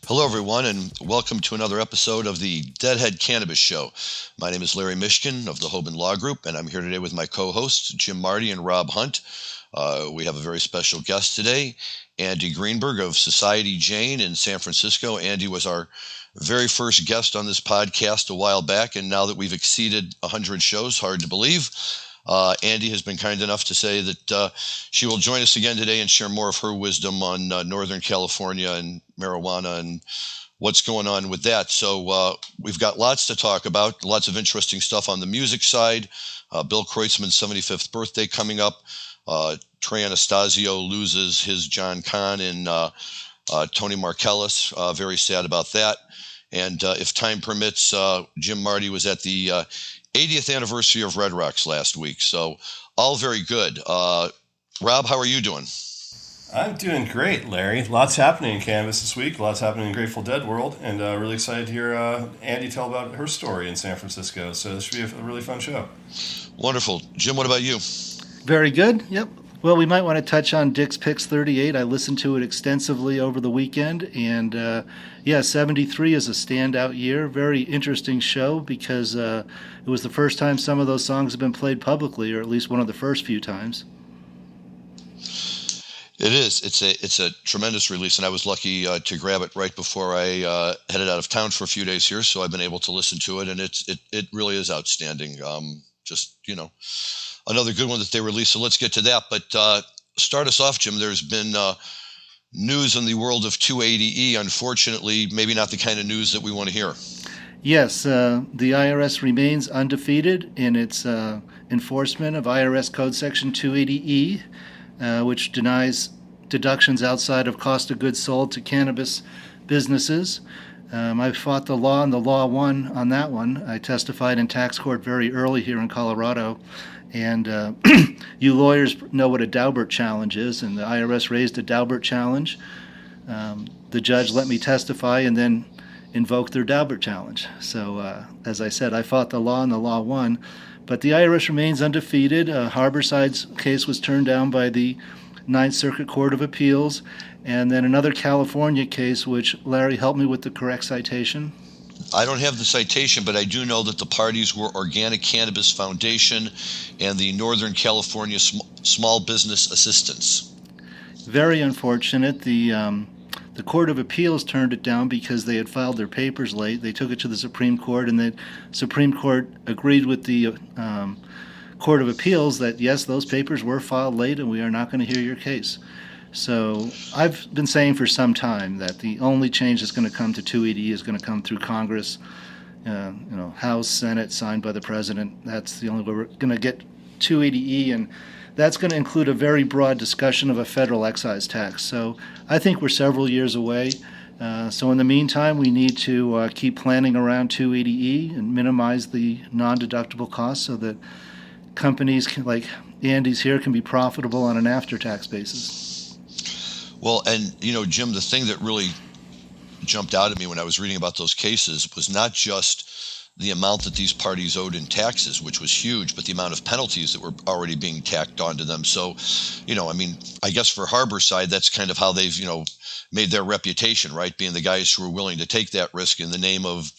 Hello, everyone, and welcome to another episode of the Deadhead Cannabis Show. My name is Larry Mishkin of the Hoban Law Group, and I'm here today with my co-hosts, Jim Marty and Rob Hunt. We have a very special guest today, Andy Greenberg of Society Jane in San Francisco. Andy was our very first guest on this podcast a while back, and now that we've exceeded 100 shows, hard to believe, Andy has been kind enough to say that she will join us again today and share more of her wisdom on Northern California and marijuana and what's going on with that. So we've got lots to talk about, lots of interesting stuff on the music side. Bill Kreutzmann's 75th birthday coming up. Trey Anastasio loses his John Kahn and Tony Markellis. Very sad about that. And if time permits, Jim Marty was at the 80th anniversary of Red Rocks last week. So all very good. Rob, how are you doing? I'm doing great, Larry. Lots happening in cannabis this week. Lots happening in Grateful Dead world. And really excited to hear Andy tell about her story in San Francisco. So this should be a really fun show. Wonderful. Jim, what about you? Very good. Yep. Well, we might want to touch on Dick's Picks 38. I listened to it extensively over the weekend, and 73 is a standout year. Very interesting show because it was the first time some of those songs have been played publicly, or at least one of the first few times. It is. It's a tremendous release, and I was lucky to grab it right before I headed out of town for a few days here, so I've been able to listen to it, and it really is outstanding. Another good one that they released, so let's get to that. But start us off, Jim. There's been news in the world of 280E. Unfortunately, maybe not the kind of news that we want to hear. Yes, the IRS remains undefeated in its enforcement of IRS Code Section 280E, which denies deductions outside of cost of goods sold to cannabis businesses. I fought the law, and the law won on that one. I testified in tax court very early here in Colorado. And you lawyers know what a Daubert challenge is, and the IRS raised a Daubert challenge. The judge let me testify and then invoked their Daubert challenge. So, as I said, I fought the law, and the law won. But the IRS remains undefeated. Harborside's case was turned down by the Ninth Circuit Court of Appeals. And then another California case, which Larry helped me with the correct citation. I don't have the citation, but I do know that the parties were Organic Cannabis Foundation and the Northern California Small Business Assistance. Very unfortunate. The Court of Appeals turned it down because they had filed their papers late. They took it to the Supreme Court, and the Supreme Court agreed with the Court of Appeals that, yes, those papers were filed late, and we are not going to hear your case. So I've been saying for some time that the only change that's going to come to 280E is going to come through Congress, House, Senate, signed by the president. That's the only way we're going to get 280E, and that's going to include a very broad discussion of a federal excise tax. So I think we're several years away. So in the meantime, we need to keep planning around 280E and minimize the non-deductible costs so that companies like Andy's here can be profitable on an after-tax basis. Well, and, Jim, the thing that really jumped out at me when I was reading about those cases was not just the amount that these parties owed in taxes, which was huge, but the amount of penalties that were already being tacked onto them. So, I guess for Harborside, that's kind of how they've, made their reputation, right? Being the guys who are willing to take that risk in the name of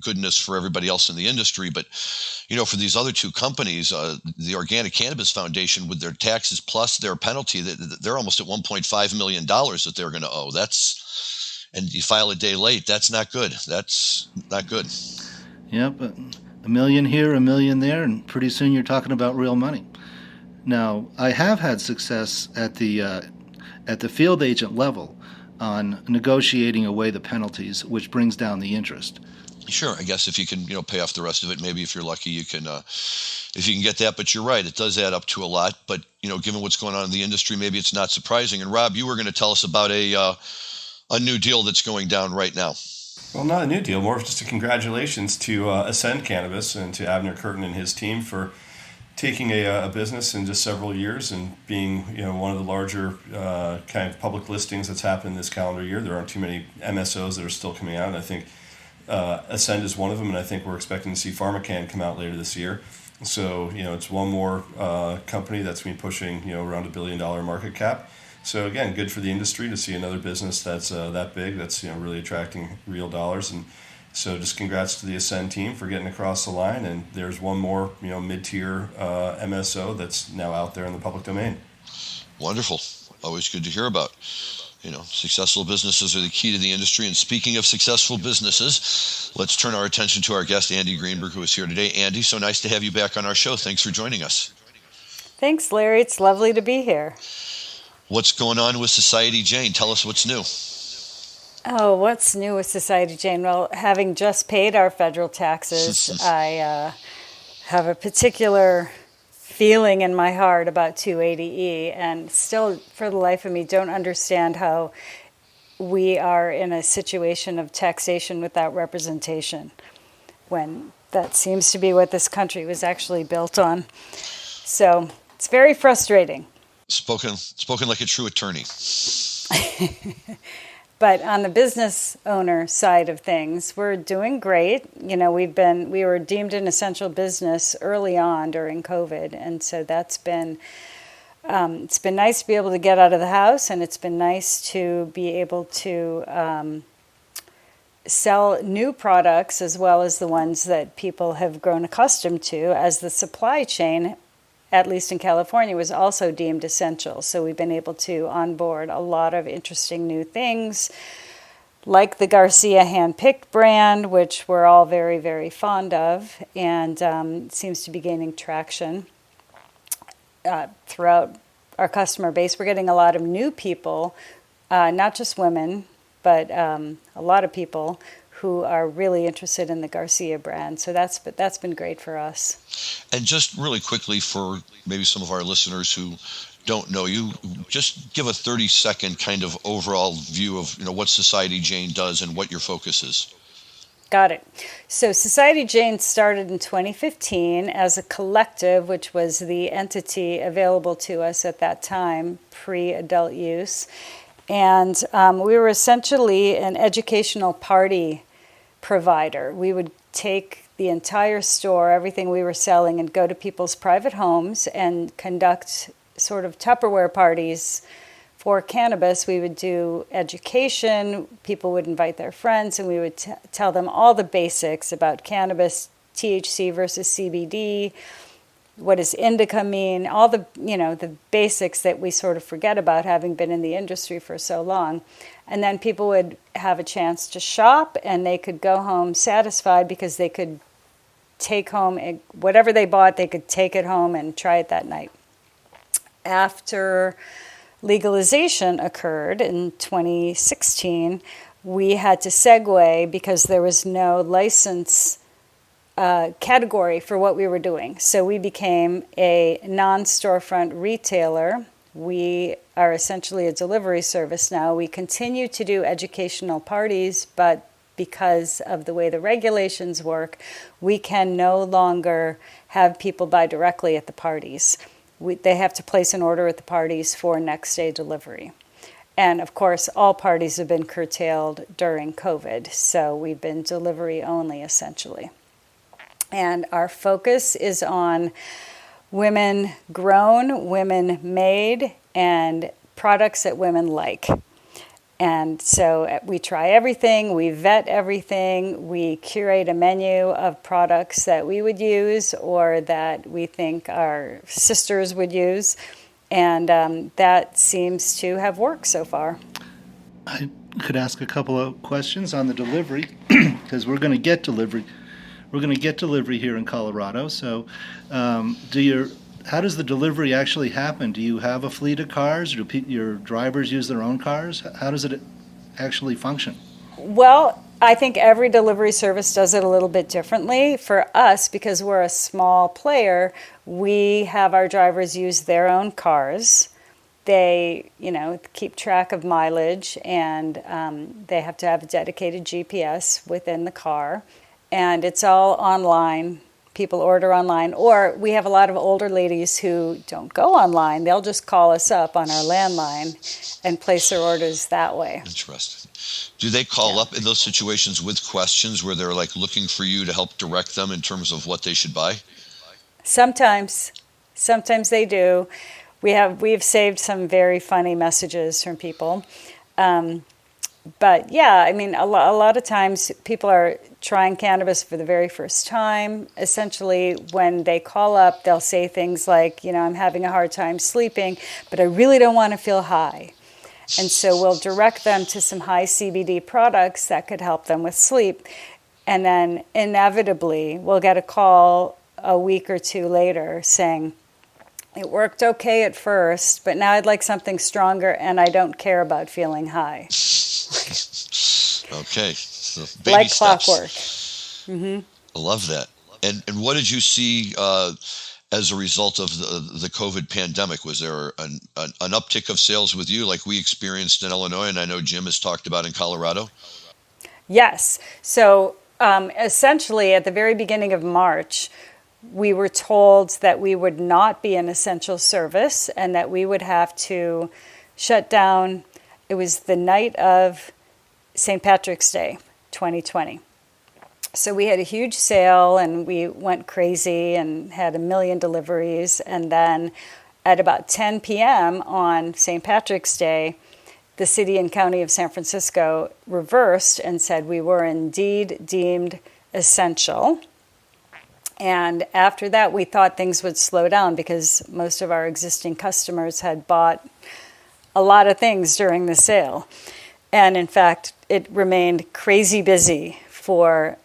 goodness for everybody else in the industry. But, for these other two companies, the Organic Cannabis Foundation, with their taxes plus their penalty, they're almost at $1.5 million that they're going to owe. And you file a day late, that's not good. That's not good. Yep, but $1 million here, $1 million there, and pretty soon you're talking about real money. Now, I have had success at the field agent level on negotiating away the penalties, which brings down the interest. Sure, I guess if you can, pay off the rest of it, maybe if you're lucky, you can, if you can get that. But you're right, it does add up to a lot. But given what's going on in the industry, maybe it's not surprising. And Rob, you were going to tell us about a new deal that's going down right now. Well, not a new deal, more of just a congratulations to Ascend Cannabis and to Abner Curtin and his team for taking a business in just several years and being one of the larger kind of public listings that's happened this calendar year. There aren't too many MSOs that are still coming out, and I think Ascend is one of them, and I think we're expecting to see PharmaCann come out later this year. So, it's one more company that's been pushing, around $1 billion market cap. So again, good for the industry to see another business that's that big, that's really attracting real dollars. And so just congrats to the Ascend team for getting across the line. And there's one more mid-tier MSO that's now out there in the public domain. Wonderful. Always good to hear about. Successful businesses are the key to the industry. And speaking of successful businesses, let's turn our attention to our guest, Andy Greenberg, who is here today. Andy, so nice to have you back on our show. Thanks for joining us. Thanks, Larry. It's lovely to be here. What's going on with Society Jane? Tell us what's new. Oh, what's new with Society Jane? Well, having just paid our federal taxes, I have a particular feeling in my heart about 280E, and still, for the life of me, don't understand how we are in a situation of taxation without representation, when that seems to be what this country was actually built on. So it's very frustrating. Spoken like a true attorney. But on the business owner side of things, we're doing great. We were deemed an essential business early on during COVID, and so that's been it's been nice to be able to get out of the house, and it's been nice to be able to sell new products as well as the ones that people have grown accustomed to, as the supply chain, at least in California, was also deemed essential. So we've been able to onboard a lot of interesting new things, like the Garcia hand-picked brand, which we're all very, very fond of, and seems to be gaining traction throughout our customer base. We're getting a lot of new people, not just women, but a lot of people who are really interested in the Garcia brand. So that's been great for us. And just really quickly, for maybe some of our listeners who don't know you, just give a 30-second kind of overall view of what Society Jane does and what your focus is. Got it. So Society Jane started in 2015 as a collective, which was the entity available to us at that time, pre-adult use. And we were essentially an educational party provider. We would take the entire store, everything we were selling, and go to people's private homes and conduct sort of Tupperware parties for cannabis. We would do education. People would invite their friends, and we would tell them all the basics about cannabis, THC versus CBD, what does indica mean, all the the basics that we sort of forget about, having been in the industry for so long. And then people would have a chance to shop, and they could go home satisfied because they could take home whatever they bought, they could take it home and try it that night. After legalization occurred in 2016, we had to segue because there was no license category for what we were doing. So we became a non-storefront retailer. We are essentially a delivery service now. We continue to do educational parties, but because of the way the regulations work, we can no longer have people buy directly at the parties. They have to place an order at the parties for next day delivery. And of course, all parties have been curtailed during COVID, so we've been delivery only essentially. And our focus is on women grown, women made, and products that women like. And so we try everything, we vet everything, we curate a menu of products that we would use or that we think our sisters would use. And that seems to have worked so far. I could ask a couple of questions on the delivery, because we're going to get delivery. We're going to get delivery here in Colorado. So how does the delivery actually happen? Do you have a fleet of cars? Do your drivers use their own cars? How does it actually function? Well, I think every delivery service does it a little bit differently. For us, because we're a small player, we have our drivers use their own cars. They, keep track of mileage, and they have to have a dedicated GPS within the car. And it's all online. People order online. Or we have a lot of older ladies who don't go online. They'll just call us up on our landline and place their orders that way. Interesting. Do they call up in those situations with questions where they're like looking for you to help direct them in terms of what they should buy? Sometimes they do. we've saved some very funny messages from people. But yeah, I mean, a lot of times people are trying cannabis for the very first time. Essentially, when they call up, they'll say things like, I'm having a hard time sleeping, but I really don't want to feel high. And so we'll direct them to some high CBD products that could help them with sleep. And then inevitably, we'll get a call a week or two later saying, it worked okay at first, but now I'd like something stronger and I don't care about feeling high. Okay. So baby like steps. Clockwork. I love that. And what did you see as a result of the COVID pandemic? Was there an uptick of sales with you like we experienced in Illinois, and I know Jim has talked about in Colorado? Yes. So essentially at the very beginning of March, we were told that we would not be an essential service and that we would have to shut down. It was the night of St. Patrick's Day, 2020. So we had a huge sale and we went crazy and had 1 million deliveries. And then at about 10 p.m. on St. Patrick's Day, the city and county of San Francisco reversed and said we were indeed deemed essential. And after that, we thought things would slow down because most of our existing customers had bought a lot of things during the sale. And in fact, it remained crazy busy for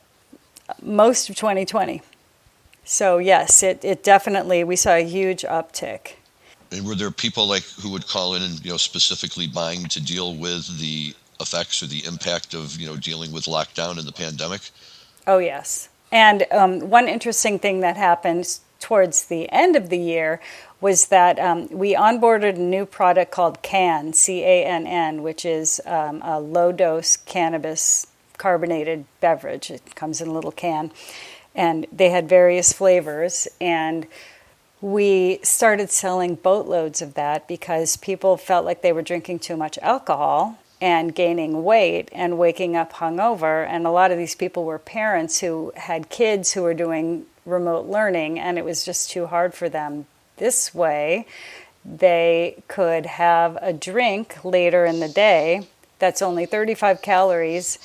most of 2020. So yes, it definitely, we saw a huge uptick. And were there people who would call in and specifically buying to deal with the effects or the impact of dealing with lockdown and the pandemic? Oh yes. And one interesting thing that happened towards the end of the year was that we onboarded a new product called CANN, C-A-N-N, which is a low-dose cannabis carbonated beverage. It comes in a little can. And they had various flavors. And we started selling boatloads of that because people felt like they were drinking too much alcohol and gaining weight and waking up hungover. And a lot of these people were parents who had kids who were doing remote learning, and it was just too hard for them. This way, they could have a drink later in the day that's only 35 calories,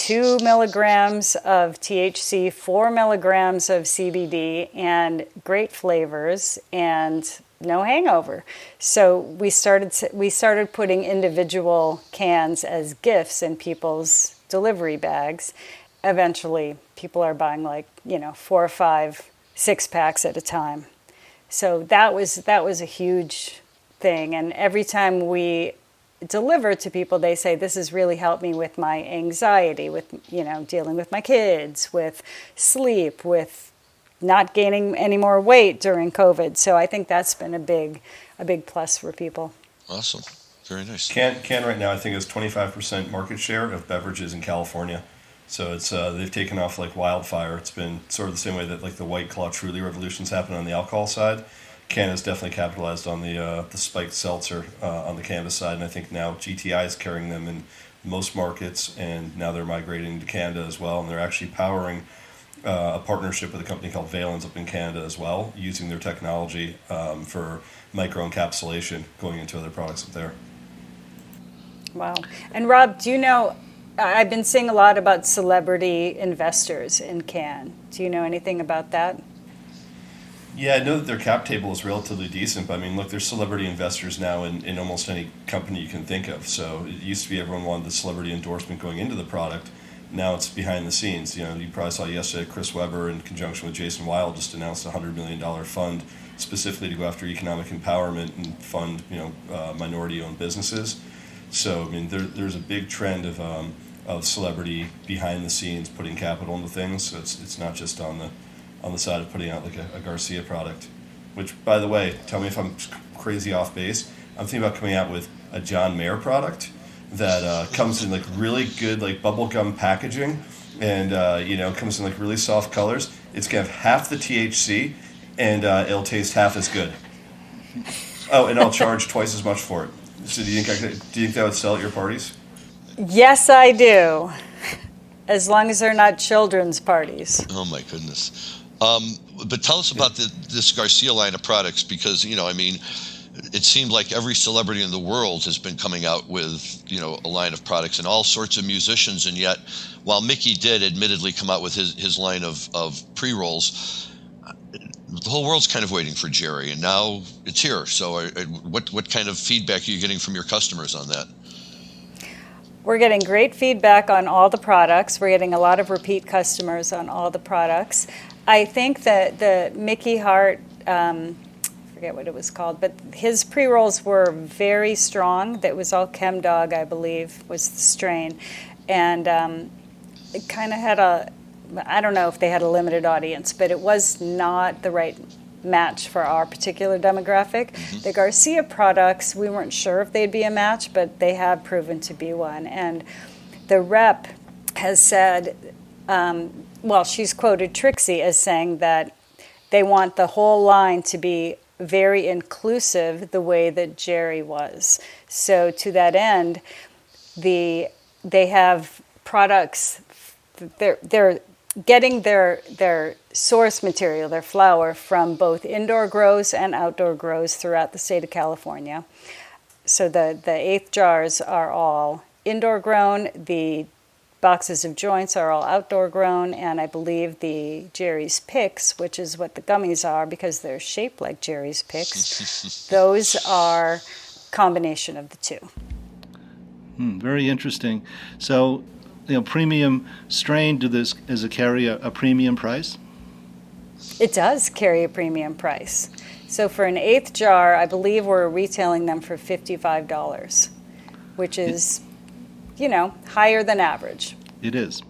2 milligrams of THC, 4 milligrams of CBD, and great flavors, and no hangover. So we started putting individual cans as gifts in people's delivery bags. Eventually, people are buying 4 or 5 6-packs at a time. So that was a huge thing. And every time we deliver to people, they say, this has really helped me with my anxiety, with dealing with my kids, with sleep, with not gaining any more weight during COVID. So I think that's been a big plus for people. Awesome. Very nice. Can right now I think is 25% market share of beverages in California. So it's they've taken off like wildfire. It's been sort of the same way that the White Claw Truly revolution's happened on the alcohol side. Can has definitely capitalized on the spiked seltzer on the cannabis side, and I think now GTI is carrying them in most markets, and now they're migrating to Canada as well, and they're actually powering a partnership with a company called Valens up in Canada as well, using their technology for microencapsulation going into other products up there. Wow. And Rob, do you know, I've been seeing a lot about celebrity investors in Can. Do you know anything about that? Yeah, I know that their cap table is relatively decent, but I mean, look, there's celebrity investors now in almost any company you can think of. So it used to be everyone wanted the celebrity endorsement going into the product. Now it's behind the scenes. You probably saw yesterday Chris Webber, in conjunction with Jason Weil, just announced a $100 million fund specifically to go after economic empowerment and fund minority-owned businesses. So I mean, there's a big trend of celebrity behind the scenes putting capital into things. So it's not just on the side of putting out like a Garcia product, which, by the way, tell me if I'm crazy off base. I'm thinking about coming out with a John Mayer product that comes in like really good like bubblegum packaging, and comes in like really soft colors. It's gonna have half the THC, and it'll taste half as good. Oh, and I'll charge twice as much for it. So do you think that would sell at your parties? Yes, I do. As long as they're not children's parties. Oh my goodness. But tell us about this Garcia line of products, because it seemed like every celebrity in the world has been coming out with, a line of products, and all sorts of musicians. And yet, while Mickey did admittedly come out with his line of pre-rolls, the whole world's kind of waiting for Jerry, and now it's here. So what kind of feedback are you getting from your customers on that? We're getting great feedback on all the products. We're getting a lot of repeat customers on all the products. I think that the Mickey Hart, I forget what it was called, but his pre-rolls were very strong. That was all Chem Dog, I believe, was the strain. And it kind of had I don't know if they had a limited audience, but it was not the right match for our particular demographic. Mm-hmm. The Garcia products, we weren't sure if they'd be a match, but they have proven to be one. And the rep has said, she's quoted Trixie as saying that they want the whole line to be very inclusive the way that Jerry was. So to that end, they have products, they're getting their source material, their flower, from both indoor grows and outdoor grows throughout the state of California. So the 8th jars are all indoor grown, the boxes of joints are all outdoor grown, and I believe the Jerry's Picks, which is what the gummies are because they're shaped like Jerry's Picks, those are combination of the two. Very interesting. So, premium strain, does it carry a premium price? It does carry a premium price. So for an 8th jar, I believe we're retailing them for $55, which is, higher than average. It is.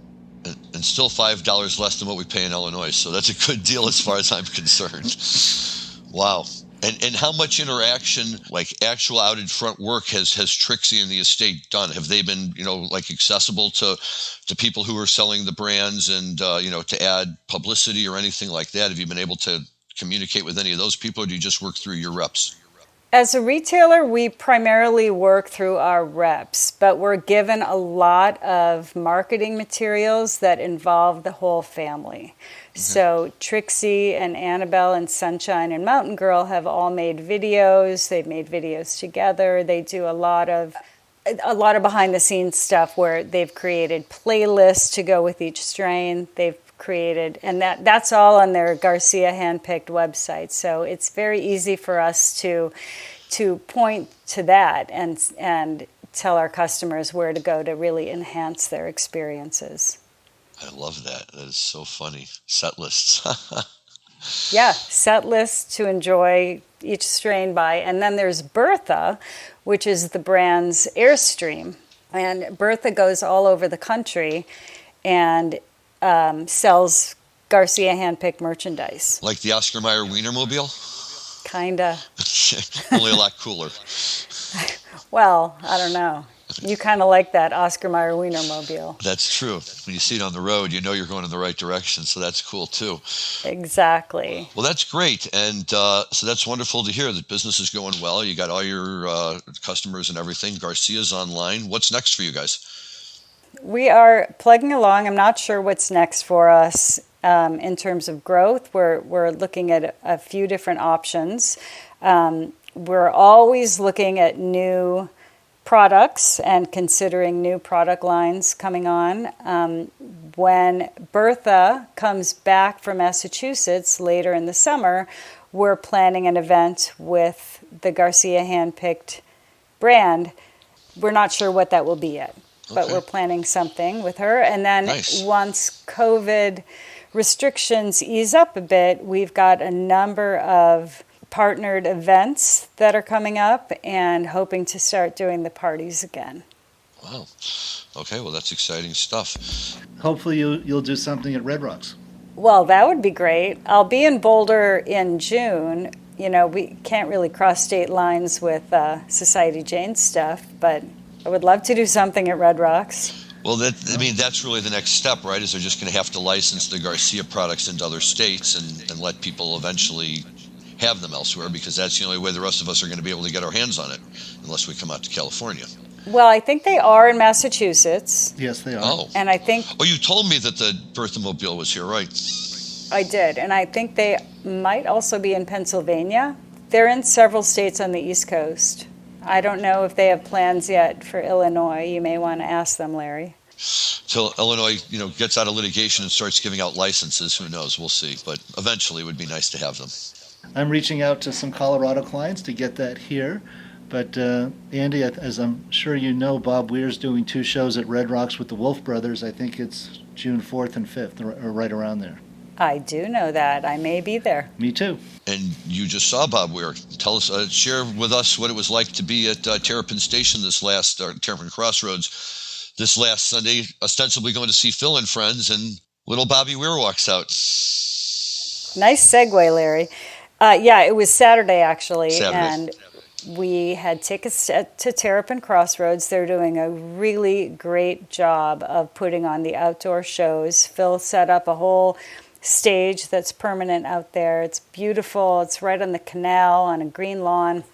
And still $5 less than what we pay in Illinois, so that's a good deal as far as I'm concerned. Wow. And how much interaction, like actual out in front work, has Trixie and the estate done? Have they been, accessible to people who are selling the brands and, to add publicity or anything like that? Have you been able to communicate with any of those people, or do you just work through your reps? As a retailer, we primarily work through our reps, but we're given a lot of marketing materials that involve the whole family. Mm-hmm. So Trixie and Annabelle and Sunshine and Mountain Girl have all made videos. They've made videos together. They do a lot of behind the scenes stuff where they've created playlists to go with each strain. They've created, and that's all on their Garcia handpicked website. So it's very easy for us to point to that and tell our customers where to go to really enhance their experiences. I love that. That is so funny. Set lists. Yeah, set lists to enjoy each strain by. And then there's Bertha, which is the brand's Airstream. And Bertha goes all over the country and sells Garcia handpicked merchandise. Like the Oscar Mayer Wienermobile? Kinda. Only a lot cooler. Well, I don't know. You kind of like that Oscar Mayer Wienermobile. That's true. When you see it on the road, you know you're going in the right direction, so that's cool too. Exactly. Well, that's great, and so that's wonderful to hear that business is going well. You got all your customers and everything. Garcia's online. What's next for you guys? We are plugging along. I'm not sure what's next for us in terms of growth. We're looking at a few different options. We're always looking at new products and considering new product lines coming on. When Bertha comes back from Massachusetts later in the summer, we're planning an event with the Garcia handpicked brand. We're not sure what that will be yet, but we're planning something with her. And then once COVID restrictions ease up a bit, we've got a number of partnered events that are coming up and hoping to start doing the parties again. Wow. Okay, well, that's exciting stuff. Hopefully you'll do something at Red Rocks. Well, that would be great. I'll be in Boulder in June. We can't really cross state lines with Society Jane stuff, but I would love to do something at Red Rocks. Well, that's really the next step, right? Is they're just going to have to license the Garcia products into other states and let people eventually have them elsewhere, because that's the only way the rest of us are going to be able to get our hands on it, unless we come out to California. Well, I think they are in Massachusetts. Yes, they are. Oh. And I think... Oh, you told me that the Bertha-mobile was here, right? I did, and I think they might also be in Pennsylvania. They're in several states on the East Coast. I don't know if they have plans yet for Illinois. You may want to ask them, Larry. Till Illinois, gets out of litigation and starts giving out licenses, who knows? We'll see. But eventually, it would be nice to have them. I'm reaching out to some Colorado clients to get that here. But Andy, as I'm sure you know, Bob Weir's doing 2 shows at Red Rocks with the Wolf Brothers. I think it's June 4th and 5th, or right around there. I do know that. I may be there. Me too. And you just saw Bob Weir. Tell us, share with us what it was like to be at Terrapin Station Terrapin Crossroads this last Sunday, ostensibly going to see Phil and friends, and little Bobby Weir walks out. Nice segue, Larry. Yeah, it was Saturday, actually. Saturday. And we had tickets to Terrapin Crossroads. They're doing a really great job of putting on the outdoor shows. Phil set up a whole stage that's permanent out there. It's beautiful. It's right on the canal on a green lawn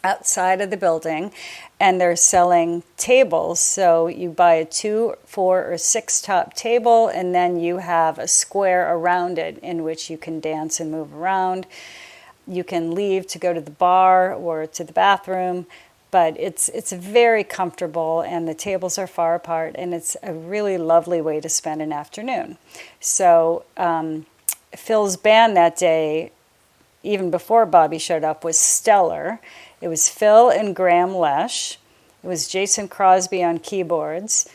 outside of the building, and they're selling tables. So you buy a 2, 4, or 6 top table, and then you have a square around it in which you can dance and move around. You can leave to go to the bar or to the bathroom, but it's very comfortable, and the tables are far apart, and it's a really lovely way to spend an afternoon. So Phil's band that day, even before Bobby showed up, was stellar. It was Phil and Graham Lesh. It was Jason Crosby on keyboards,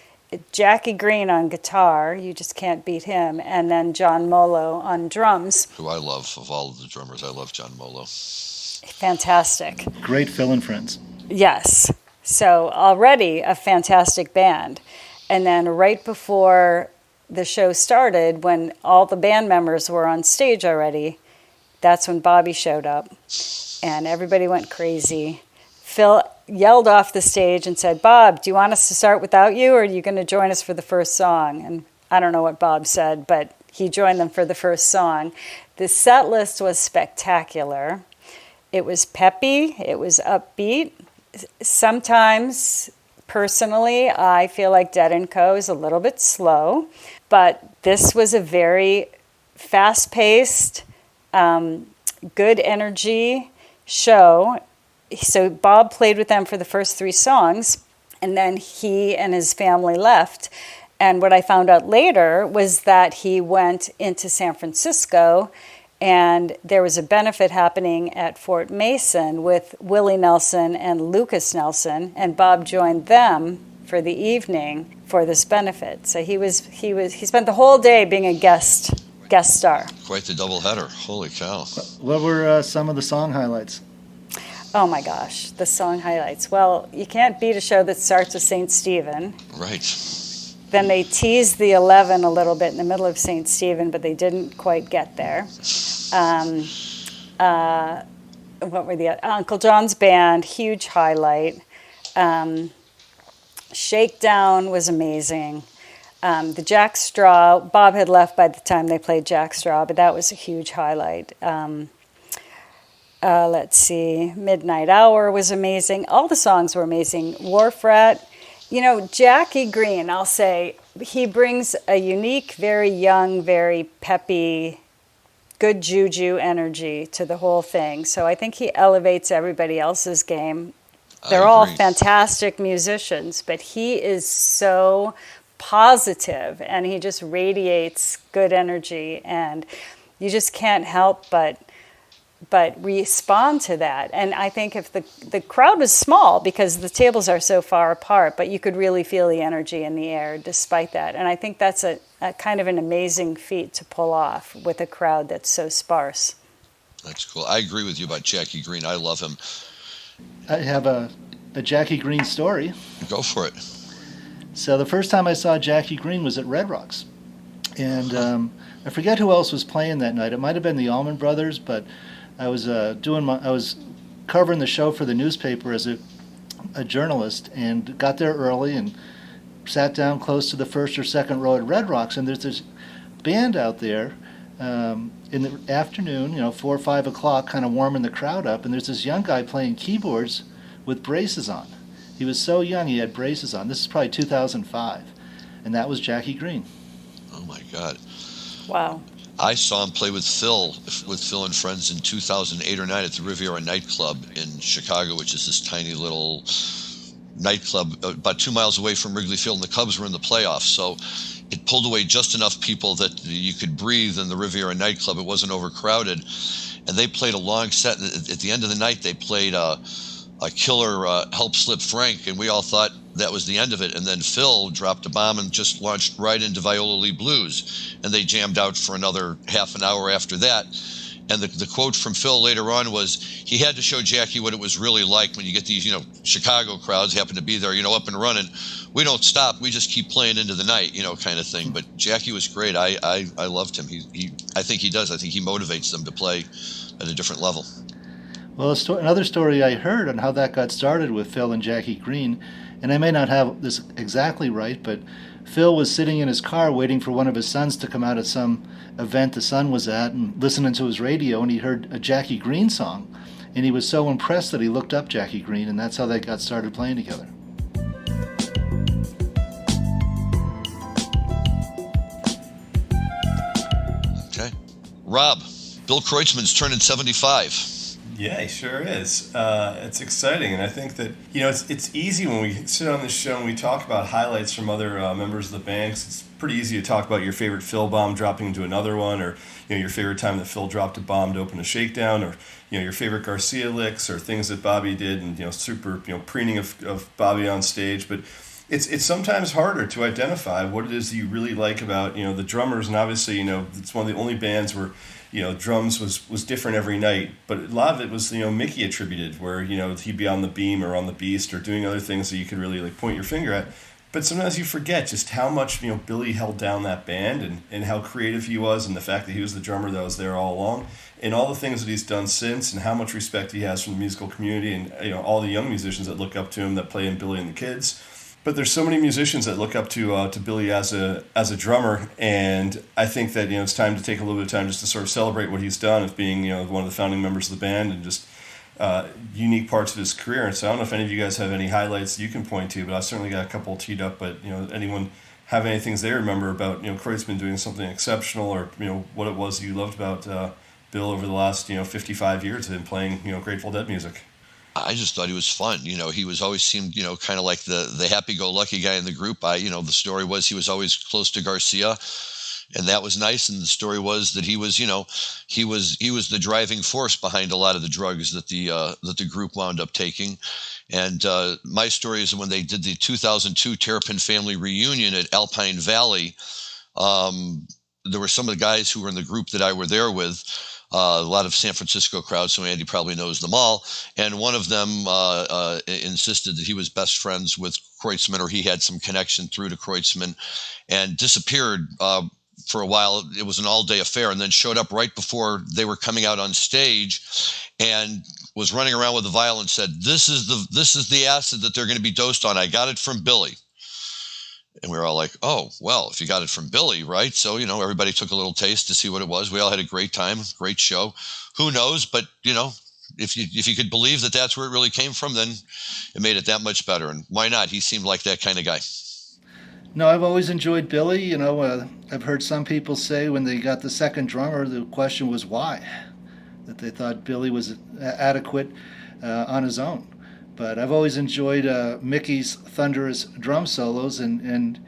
Jackie Green on guitar, you just can't beat him, and then John Molo on drums. Who I love. Of all of the drummers, I love John Molo. Fantastic. Great Phil and friends. Yes. So already a fantastic band. And then right before the show started, when all the band members were on stage already, that's when Bobby showed up, and everybody went crazy. Phil yelled off the stage and said, "Bob, do you want us to start without you, or are you going to join us for the first song?" And I don't know what Bob said, but he joined them for the first song. The set list was spectacular. It was peppy. It was upbeat. Sometimes, personally, I feel like Dead & Co. is a little bit slow, but this was a very fast-paced, good energy show. So Bob played with them for the first 3 songs, and then he and his family left. And what I found out later was that he went into San Francisco, and there was a benefit happening at Fort Mason with Willie Nelson and Lucas Nelson, and Bob joined them for the evening for this benefit. So he spent the whole day being a guest star. Quite the doubleheader. Holy cow. What were some of the song highlights? Oh my gosh, the song highlights. Well, you can't beat a show that starts with St. Stephen. Right. Then they teased the 11 a little bit in the middle of St. Stephen, but they didn't quite get there. What were the Uncle John's Band, huge highlight. Shakedown was amazing. The Jack Straw, Bob had left by the time they played Jack Straw, but that was a huge highlight. Let's see, Midnight Hour was amazing. All the songs were amazing. Wharf Rat, Jackie Green, I'll say, he brings a unique, very young, very peppy, good juju energy to the whole thing. So I think he elevates everybody else's game. They're all fantastic musicians, but he is so positive, and he just radiates good energy, and you just can't help but respond to that. And I think if the crowd was small because the tables are so far apart, but you could really feel the energy in the air despite that. And I think that's a kind of an amazing feat to pull off with a crowd that's so sparse. That's cool. I agree with you about Jackie Green. I love him. I have a Jackie Green story. Go for it. So the first time I saw Jackie Green was at Red Rocks. And I forget who else was playing that night. It might have been the Allman Brothers, but I was covering the show for the newspaper as a journalist, and got there early and sat down close to the first or second row at Red Rocks. And there's this band out there in the afternoon, 4 or 5 o'clock, kind of warming the crowd up. And there's this young guy playing keyboards with braces on. He was so young, he had braces on. This is probably 2005, and that was Jackie Green. Oh my God. Wow. I saw him play with Phil and friends in 2008 or 9 at the Riviera nightclub in Chicago, which is this tiny little nightclub about 2 miles away from Wrigley Field, and the Cubs were in the playoffs. So it pulled away just enough people that you could breathe in the Riviera nightclub. It wasn't overcrowded. And they played a long set. At the end of the night, they played a killer Help Slip Frank, and we all thought that was the end of it. And then Phil dropped a bomb and just launched right into Viola Lee Blues, and they jammed out for another half an hour after that. And the quote from Phil later on was, he had to show Jackie what it was really like when you get these, Chicago crowds happen to be there, up and running. We don't stop. We just keep playing into the night, kind of thing. But Jackie was great. I loved him. I think he does. I think he motivates them to play at a different level. Well, another story I heard on how that got started with Phil and Jackie Green, and I may not have this exactly right, but Phil was sitting in his car waiting for one of his sons to come out at some event the son was at and listening to his radio, and he heard a Jackie Green song, and he was so impressed that he looked up Jackie Green, and that's how they got started playing together. Okay. Rob, Bill Kreutzmann's turning 75. Yeah, he sure is. It's exciting, and I think that it's easy when we sit on this show and we talk about highlights from other members of the band. 'Cause it's pretty easy to talk about your favorite Phil bomb dropping into another one, or your favorite time that Phil dropped a bomb to open a shakedown, or your favorite Garcia licks, or things that Bobby did, and super preening of Bobby on stage. But it's sometimes harder to identify what it is that you really like about the drummers, and obviously it's one of the only bands where drums was different every night, but a lot of it was Mickey attributed, where he'd be on the beam or on the beast or doing other things that you could really point your finger at. But sometimes you forget just how much Billy held down that band, and how creative he was, and the fact that he was the drummer that was there all along, and all the things that he's done since, and how much respect he has from the musical community, and all the young musicians that look up to him that play in Billy and the Kids. But there's so many musicians that look up to Billy as a drummer, and I think that it's time to take a little bit of time just to sort of celebrate what he's done as being one of the founding members of the band, and just unique parts of his career. And so I don't know if any of you guys have any highlights you can point to, but I've certainly got a couple teed up. But anyone have any things they remember about Kreutzmann doing something exceptional, or what it was you loved about Bill over the last 55 years of him playing Grateful Dead music? I just thought he was fun. He was always seemed, kind of like the happy-go-lucky guy in the group. The story was he was always close to Garcia, and that was nice. And the story was that he was the driving force behind a lot of the drugs that the group wound up taking. And my story is when they did the 2002 Terrapin family reunion at Alpine Valley. There were some of the guys who were in the group that I were there with. A lot of San Francisco crowds, so Andy probably knows them all. And one of them insisted that he was best friends with Kreutzmann, or he had some connection through to Kreutzmann, and disappeared for a while. It was an all-day affair, and then showed up right before they were coming out on stage, and was running around with a vial and said, "This is the acid that they're going to be dosed on. I got it from Billy." And we were all like, "Oh, well, if you got it from Billy, right?" So, everybody took a little taste to see what it was. We all had a great time, great show. Who knows? But, if you could believe that that's where it really came from, then it made it that much better. And why not? He seemed like that kind of guy. No, I've always enjoyed Billy. I've heard some people say when they got the second drummer, the question was why, that they thought Billy was adequate on his own. But I've always enjoyed Mickey's thunderous drum solos, and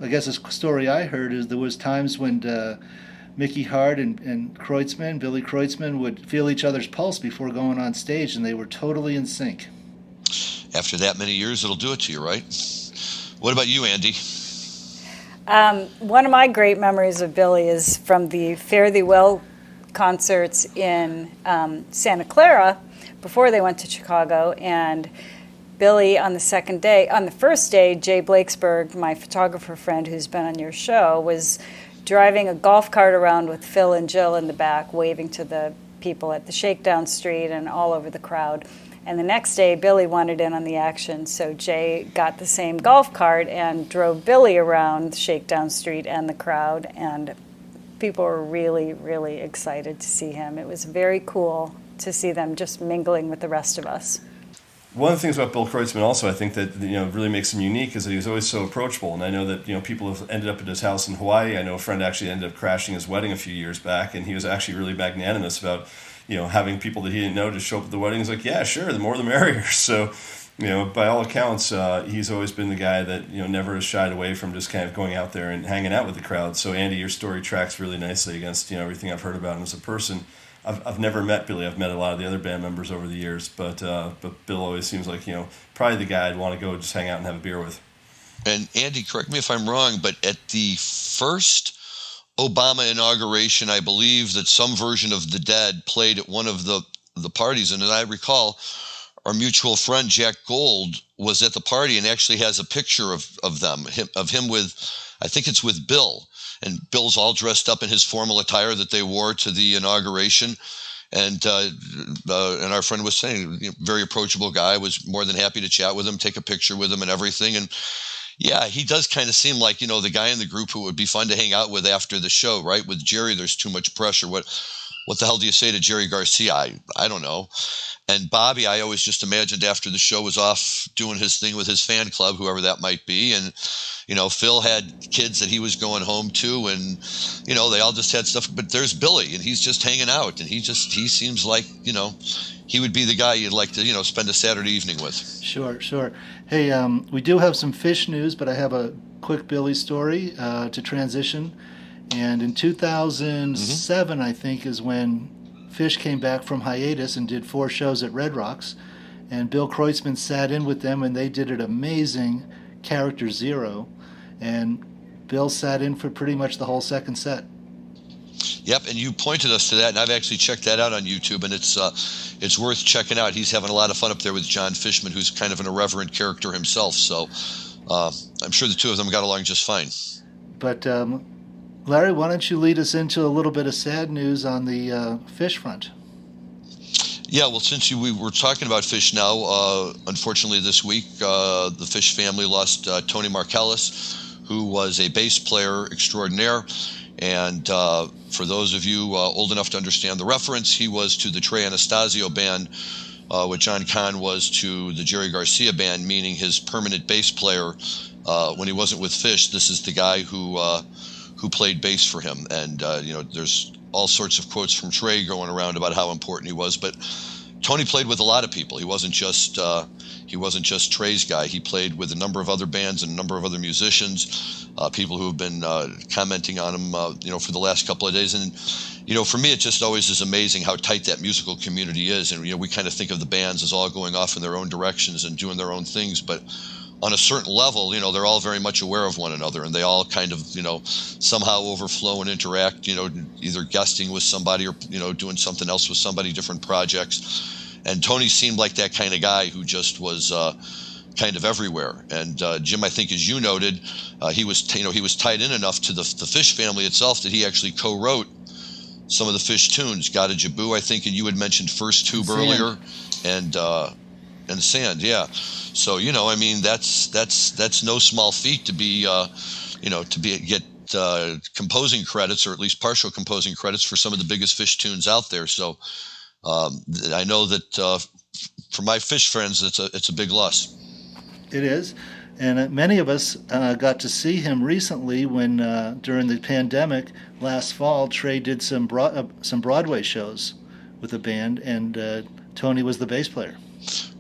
I guess a story I heard is there was times when Mickey Hart and Billy Kreutzmann, would feel each other's pulse before going on stage, and they were totally in sync. After that many years, it'll do it to you, right? What about you, Andy? One of my great memories of Billy is from the Fare Thee Well concerts in Santa Clara, before they went to Chicago. And Billy on the first day, Jay Blakesberg, my photographer friend who's been on your show, was driving a golf cart around with Phil and Jill in the back, waving to the people at the Shakedown Street and all over the crowd. And the next day, Billy wanted in on the action, so Jay got the same golf cart and drove Billy around Shakedown Street and the crowd, and people were really, really excited to see him. It was very cool to see them just mingling with the rest of us. One of the things about Bill Kreutzmann also, I think that really makes him unique is that he was always so approachable. And I know that people have ended up at his house in Hawaii. I know a friend actually ended up crashing his wedding a few years back, and he was actually really magnanimous about having people that he didn't know just show up at the wedding. He's like, yeah, sure, the more the merrier. So by all accounts, he's always been the guy that never has shied away from just kind of going out there and hanging out with the crowd. So Andy, your story tracks really nicely against everything I've heard about him as a person. I've never met Billy. I've met a lot of the other band members over the years, but Bill always seems like probably the guy I'd want to go just hang out and have a beer with. And Andy, correct me if I'm wrong, but at the first Obama inauguration, I believe that some version of The Dead played at one of the parties, and as I recall, our mutual friend Jack Gold was at the party and actually has a picture of him with, I think it's with Bill. And Bill's all dressed up in his formal attire that they wore to the inauguration. And our friend was saying, very approachable guy, was more than happy to chat with him, take a picture with him and everything. And yeah, he does kind of seem like, the guy in the group who would be fun to hang out with after the show, right? With Jerry, there's too much pressure. What the hell do you say to Jerry Garcia? I don't know. And Bobby, I always just imagined after the show was off doing his thing with his fan club, whoever that might be. And, Phil had kids that he was going home to, and, they all just had stuff. But there's Billy, and he's just hanging out. And he seems like, he would be the guy you'd like to, spend a Saturday evening with. Sure. Hey, we do have some fish news, but I have a quick Billy story to transition. And in 2007, I think, is when Fish came back from hiatus and did 4 shows at Red Rocks. And Bill Kreutzmann sat in with them, and they did an amazing Character Zero. And Bill sat in for pretty much the whole second set. Yep, and you pointed us to that, and I've actually checked that out on YouTube, and it's worth checking out. He's having a lot of fun up there with John Fishman, who's kind of an irreverent character himself. So I'm sure the two of them got along just fine. But Larry, why don't you lead us into a little bit of sad news on the fish front? Yeah, well, since we were talking about Fish now, unfortunately this week, the Fish family lost Tony Markellis, who was a bass player extraordinaire. And for those of you old enough to understand the reference, he was to the Trey Anastasio band, what John Kahn was to the Jerry Garcia band, meaning his permanent bass player when he wasn't with Fish. This is the guy who played bass for him. And, there's all sorts of quotes from Trey going around about how important he was. But Tony played with a lot of people. He wasn't just Trey's guy. He played with a number of other bands and a number of other musicians, people who have been commenting on him, for the last couple of days. And, for me, it just always is amazing how tight that musical community is. And, we kind of think of the bands as all going off in their own directions and doing their own things. But on a certain level, they're all very much aware of one another, and they all kind of, somehow overflow and interact, either guesting with somebody or, doing something else with somebody, different projects. And Tony seemed like that kind of guy who just was kind of everywhere. And Jim, I think, as you noted, he was tied in enough to the Fish family itself that he actually co-wrote some of the Fish tunes. Got a Jaboo, I think, and you had mentioned First Tube earlier, and Sand, yeah. So that's no small feat to be get composing credits, or at least partial composing credits, for some of the biggest Fish tunes out there. So I know that for my Fish friends, it's a big loss. It is, and many of us got to see him recently when during the pandemic last fall, Trey did some Broadway shows with a band, and Tony was the bass player.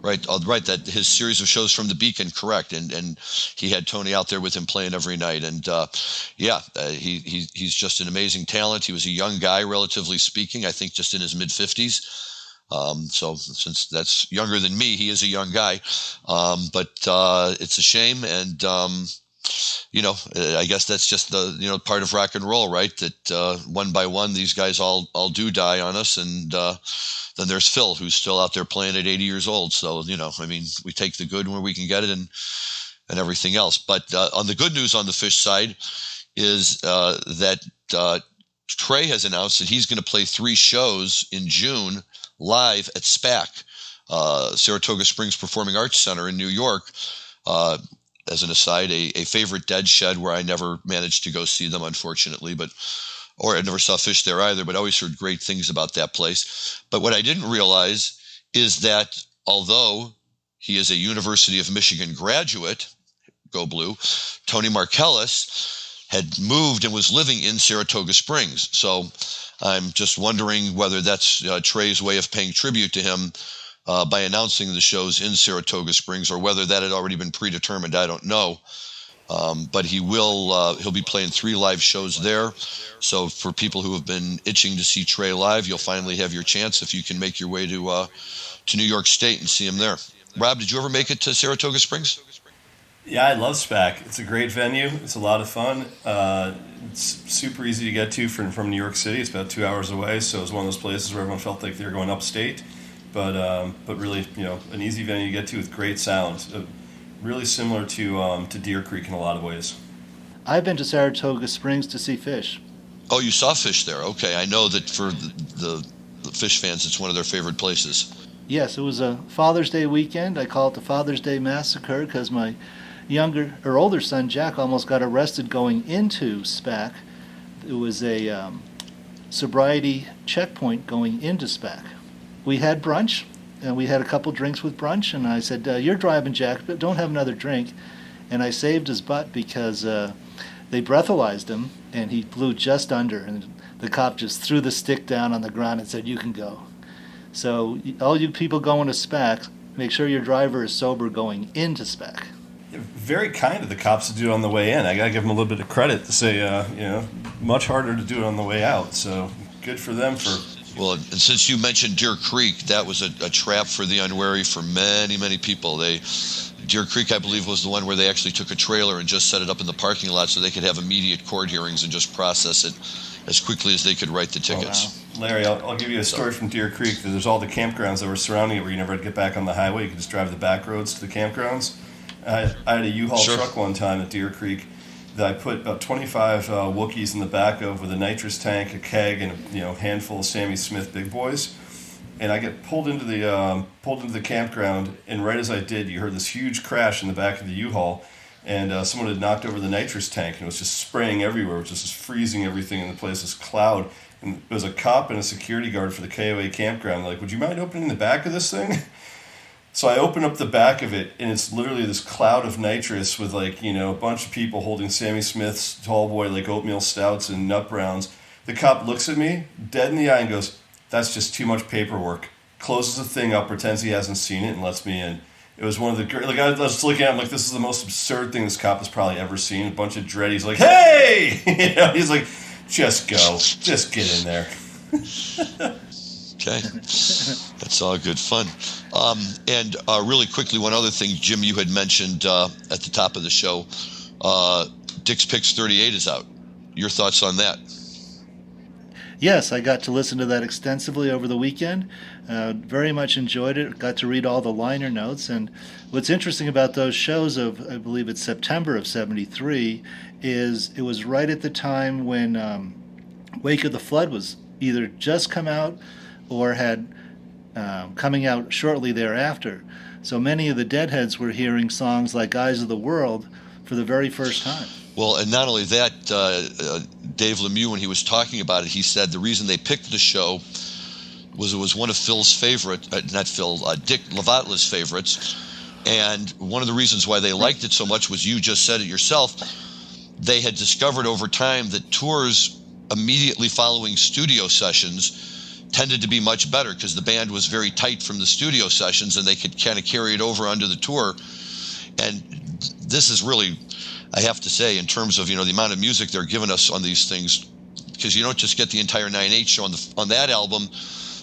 Right. That his series of shows from the Beacon, correct, and he had Tony out there with him playing every night, and he's just an amazing talent. He was a young guy, relatively speaking, I think just in his mid-50s. So since that's younger than me, he is a young guy, but it's a shame, and I guess that's just the part of rock and roll, right? That one by one, these guys all do die on us, and then there's Phil, who's still out there playing at 80 years old. So we take the good where we can get it, and everything else. But on the good news on the Fish side is that Trey has announced that he's going to play 3 shows in June live at SPAC, Saratoga Springs Performing Arts Center in New York. As an aside, a favorite Dead shed where I never managed to go see them, unfortunately, or I never saw Fish there either, but I always heard great things about that place. But what I didn't realize is that although He is a University of Michigan graduate. Go Blue. Tony Markellis had moved and was living in Saratoga Springs. So I'm just wondering whether that's Trey's way of paying tribute to him by announcing the shows in Saratoga Springs, or whether that had already been predetermined. I don't know. But he'll be playing 3 live shows there. So for people who have been itching to see Trey live, you'll finally have your chance if you can make your way to New York State and see him there. Rob, did you ever make it to Saratoga Springs? Yeah, I love SPAC. It's a great venue. It's a lot of fun. It's super easy to get to from New York City. It's about 2 hours away, so it's one of those places where everyone felt like they were going upstate. But really, an easy venue to get to with great sound. Really similar to Deer Creek in a lot of ways. I've been to Saratoga Springs to see Phish. Oh, you saw Phish there. Okay, I know that for the Phish fans, it's one of their favorite places. Yes, it was a Father's Day weekend. I call it the Father's Day Massacre because my older son Jack almost got arrested going into SPAC. It was a sobriety checkpoint going into SPAC. We had brunch, and we had a couple drinks with brunch, and I said, "You're driving, Jack, but don't have another drink." And I saved his butt because they breathalyzed him, and he flew just under, and the cop just threw the stick down on the ground and said, "You can go." So all you people going to SPAC, make sure your driver is sober going into SPAC. Very kind of the cops to do it on the way in. I got to give them a little bit of credit to say, much harder to do it on the way out. So good for them for... Well, and since you mentioned Deer Creek, that was a trap for the unwary for many, many people. Deer Creek, I believe, was the one where they actually took a trailer and just set it up in the parking lot so they could have immediate court hearings and just process it as quickly as they could write the tickets. Oh, wow. Larry, I'll give you a story from Deer Creek. There's all the campgrounds that were surrounding it where you never had to get back on the highway. You could just drive the back roads to the campgrounds. I had a U-Haul truck one time at Deer Creek that I put about 25 Wookiees in the back of with a nitrous tank, a keg, and a handful of Sammy Smith big boys. And I get pulled into the campground, and right as I did, you heard this huge crash in the back of the U-Haul, and someone had knocked over the nitrous tank, and it was just spraying everywhere, it was just freezing everything in the place, this cloud. And there was a cop and a security guard for the KOA campground. They're like, "Would you mind opening the back of this thing?" So I open up the back of it, and it's literally this cloud of nitrous with a bunch of people holding Sammy Smith's tall boy oatmeal stouts and nut browns. The cop looks at me dead in the eye and goes, "That's just too much paperwork." Closes the thing up, pretends he hasn't seen it, and lets me in. It was one of the great... I was just looking at him this is the most absurd thing this cop has probably ever seen. A bunch of dread. He's like, "Hey!" He's like, "Just go. Just get in there." Okay. That's all good fun. And really quickly, one other thing, Jim, you had mentioned at the top of the show, Dick's Picks 38 is out. Your thoughts on that? Yes, I got to listen to that extensively over the weekend. Very much enjoyed it. Got to read all the liner notes. And what's interesting about those shows of, I believe it's September of '73, is it was right at the time when Wake of the Flood was either just come out or had coming out shortly thereafter. So many of the Deadheads were hearing songs like Eyes of the World for the very first time. Well, and not only that, Dave Lemieux, when he was talking about it, he said the reason they picked the show was it was one of Phil's favorite, Dick LaVatla's favorites. And one of the reasons why they liked it so much was, you just said it yourself, they had discovered over time that tours immediately following studio sessions tended to be much better because the band was very tight from the studio sessions and they could kind of carry it over onto the tour. And this is really, I have to say, in terms of the amount of music they're giving us on these things, because you don't just get the entire 9/8 show on that album.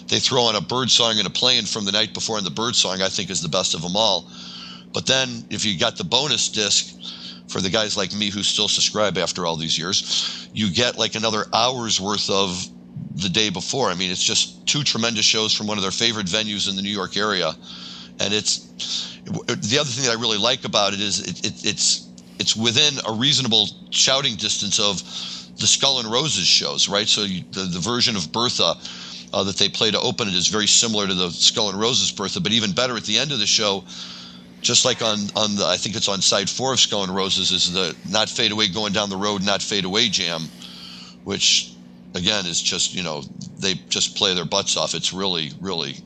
They throw on a Bird song and a Playing from the night before, and the Bird song I think is the best of them all. But then if you got the bonus disc, for the guys like me who still subscribe after all these years, you get another hour's worth of the day before. I mean, it's just 2 tremendous shows from one of their favorite venues in the New York area. And the other thing that I really like about it is it's within a reasonable shouting distance of the Skull and Roses shows, right? So the version of Bertha that they play to open it is very similar to the Skull and Roses Bertha, but even better at the end of the show, just like on the, I think it's on side 4 of Skull and Roses, is the Not Fade Away Going Down the Road, Not Fade Away jam, which again is just, they just play their butts off. It's really, really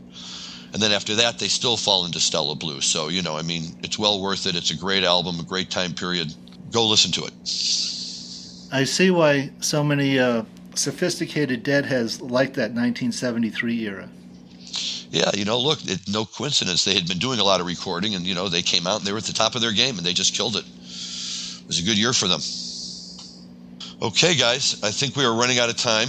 And then after that, they still fall into Stella Blue. So, it's well worth it. It's a great album, a great time period. Go listen to it. I see why so many sophisticated deadheads like that 1973 era. Yeah, look, no coincidence. They had been doing a lot of recording, and, they came out and they were at the top of their game, and they just killed it. It was a good year for them. Okay, guys, I think we are running out of time.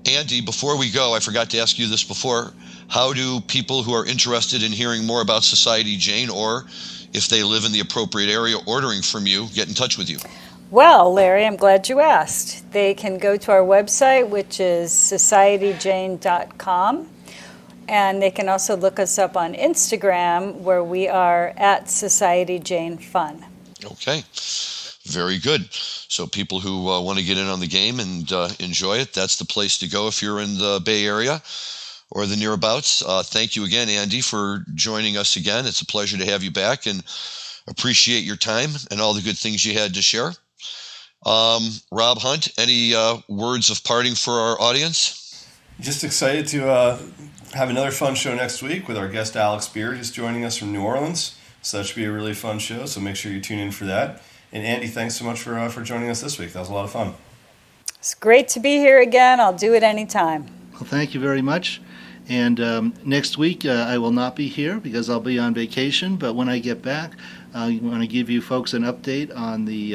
Andy, before we go, I forgot to ask you this before. How do people who are interested in hearing more about Society Jane, or if they live in the appropriate area ordering from you, get in touch with you? Well, Larry, I'm glad you asked. They can go to our website, which is societyjane.com. And they can also look us up on Instagram, where we are at Society Jane Fun. Okay, very good. So people who want to get in on the game and enjoy it, that's the place to go if you're in the Bay Area or the nearabouts. Thank you again, Andy, for joining us again. It's a pleasure to have you back, and appreciate your time and all the good things you had to share. Rob Hunt, any words of parting for our audience? Just excited to have another fun show next week with our guest Alex Beard, just joining us from New Orleans. So that should be a really fun show, so make sure you tune in for that. And Andy, thanks so much for joining us this week. That was a lot of fun. It's great to be here again. I'll do it anytime. Well, thank you very much. And next week I will not be here because I'll be on vacation. But when I get back, I want to give you folks an update on the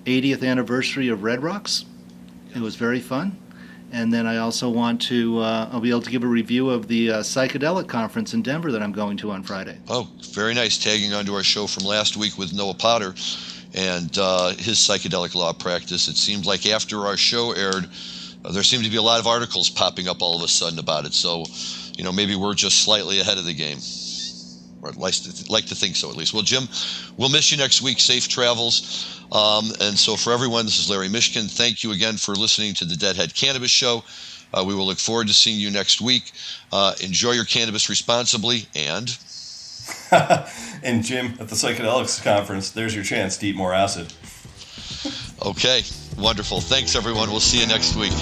80th anniversary of Red Rocks. It was very fun. And then I also want to, I'll be able to give a review of the psychedelic conference in Denver that I'm going to on Friday. Oh, very nice. Tagging onto our show from last week with Noah Potter and his psychedelic law practice. It seemed like after our show aired, there seemed to be a lot of articles popping up all of a sudden about it. So, maybe we're just slightly ahead of the game. Or I'd like to think so, at least. Well, Jim, we'll miss you next week. Safe travels. And so for everyone, this is Larry Mishkin. Thank you again for listening to the Deadhead Cannabis Show. We will look forward to seeing you next week. Enjoy your cannabis responsibly, and... And Jim, at the Psychedelics Conference, there's your chance to eat more acid. Okay, wonderful. Thanks, everyone. We'll see you next week.